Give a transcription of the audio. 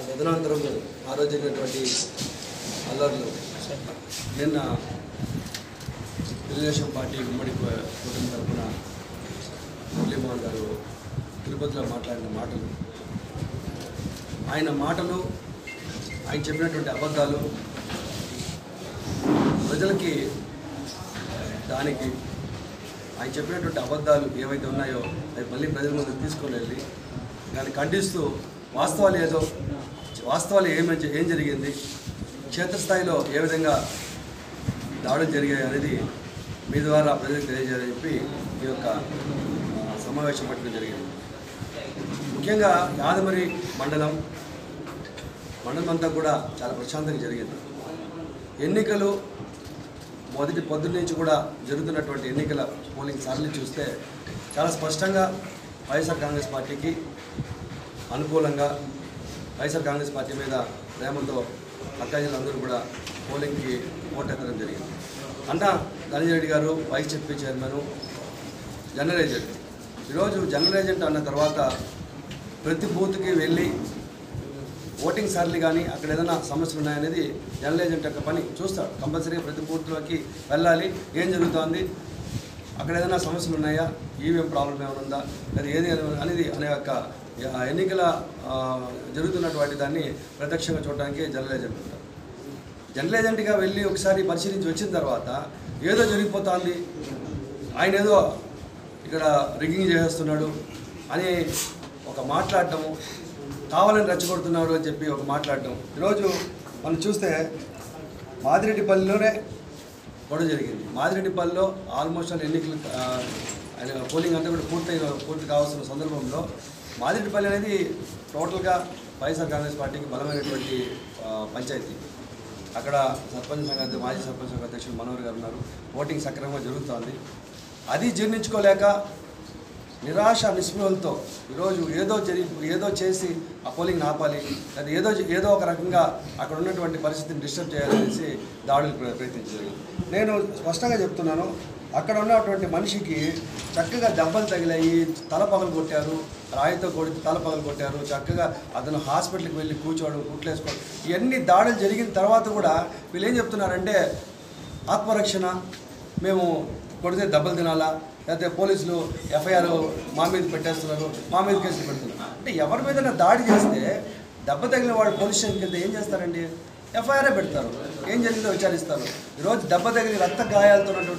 తదనంతరం ఆ రోజు జరిగినటువంటి అల్లర్లు నిన్న తెలుగుదేశం పార్టీ ఉమ్మడి కూటమి తరఫున మురళీమోహన్ గారు తిరుపతిలో మాట్లాడిన మాటలు, ఆయన చెప్పినటువంటి అబద్ధాలు ప్రజలకి దానికి ఆయన చెప్పినటువంటి అబద్ధాలు ఏవైతే ఉన్నాయో అవి మళ్ళీ ప్రజల ముందుకు తీసుకొని వెళ్ళి దాన్ని ఖండిస్తూ వాస్తవాలు ఏం జరిగింది, క్షేత్రస్థాయిలో ఏ విధంగా దాడులు జరిగాయి అనేది మీ ద్వారా ప్రజలకు తెలియజేయాలని చెప్పి ఈ యొక్క సమావేశం పట్టడం జరిగింది. ముఖ్యంగా యాదమరి మండలం అంతా కూడా చాలా ప్రశాంతంగా జరిగింది. ఎన్నికలు పొద్దున్న నుంచి కూడా జరుగుతున్నటువంటి ఎన్నికల పోలింగ్ సార్లు చూస్తే చాలా స్పష్టంగా వైఎస్ఆర్ కాంగ్రెస్ పార్టీకి అనుకూలంగా, వైఎస్ఆర్ కాంగ్రెస్ పార్టీ మీద ప్రేమతో అక్కాజీలందరూ కూడా పోలింగ్కి ఓటెత్తడం జరిగింది. ధనంజయ రెడ్డి గారు వైస్ చెప్పి చైర్మన్, జనరల్ ఏజెంట్. ఈరోజు జనరల్ ఏజెంట్ అన్న తర్వాత ప్రతి బూత్కి వెళ్ళి ఓటింగ్ సార్లు కానీ అక్కడ ఏదైనా సమస్యలు ఉన్నాయనేది జనరల్ ఏజెంట్ యొక్క పని చూస్తాడు. కంపల్సరీగా ప్రతి బూత్లోకి వెళ్ళాలి, ఏం జరుగుతోంది, అక్కడ ఏదైనా సమస్యలు ఉన్నాయా, ఈవీఎం ప్రాబ్లం ఏమైనా ఉందా, లేదా ఏది అనేది అనే యొక్క ఎన్నికల జరుగుతున్నటువంటి దాన్ని ప్రత్యక్షంగా చూడడానికి జనరల్ ఏజెంట్ ఉంటారు. జనరల్ ఏజెంట్గా వెళ్ళి ఒకసారి పరిశీలించి వచ్చిన తర్వాత ఏదో జరిగిపోతుంది, ఆయన ఏదో ఇక్కడ రిగ్గింగ్ చేసేస్తున్నాడు అని ఒక మాట్లాడటము, కావాలని రెచ్చగొడుతున్నాడు అని చెప్పి ఒక మాట్లాడటం. ఈరోజు మనం చూస్తే మాదిరెడ్డిపల్లిలోనే గొడవ జరిగింది. మాదిరెడ్డిపల్లిలో ఆల్మోస్ట్ ఎన్నికలు పోలింగ్ అంతా కూడా పూర్తి కావాల్సిన సందర్భంలో మాదిరెడ్డిపల్లి అనేది టోటల్గా వైఎస్ఆర్ కాంగ్రెస్ పార్టీకి బలమైనటువంటి పంచాయతీ. అక్కడ సర్పంచ్ సంఘ మాజీ సర్పంచ్ సంఘ అధ్యక్షుడు మనోహర్ గారు ఉన్నారు. ఓటింగ్ సక్రమంగా జరుగుతోంది. అది జీర్ణించుకోలేక నిరాశ నిస్పృహలతో ఈరోజు ఏదో చేసి ఆ పోలింగ్ ఆపాలి, అది ఏదో ఒక రకంగా అక్కడ ఉన్నటువంటి పరిస్థితిని డిస్టర్బ్ చేయాలనేసి దాడులకు ప్రయత్నించారు. నేను స్పష్టంగా చెప్తున్నాను, అక్కడ ఉన్నటువంటి మనిషికి చక్కగా దెబ్బలు తగిలాయి, తల పగలు కొట్టారు, రాయితో కొట్టి తల పగలు కొట్టారు, చక్కగా అతను హాస్పిటల్కి వెళ్ళి కూర్చోవడం, కుట్లేసుకోవడం, ఇవన్నీ దాడులు జరిగిన తర్వాత కూడా వీళ్ళు ఏం చెప్తున్నారంటే ఆత్మరక్షణ, మేము కొడితే దెబ్బలు తినాలా, లేకపోతే పోలీసులు ఎఫ్ఐఆర్ మా మీద పెట్టేస్తున్నారు, మా మీద కేసులు పెడుతున్నారు. అంటే ఎవరి మీద దాడి చేస్తే దెబ్బ తగిలిన వాడు పోలీస్ స్టేషన్కి వెళ్తే ఏం చేస్తారండి, ఎఫ్ఐఆర్ఏ పెడతారు, ఏం జరిగిందో విచారిస్తారు. ఈరోజు దెబ్బ తగిలి రక్త గాయాలతో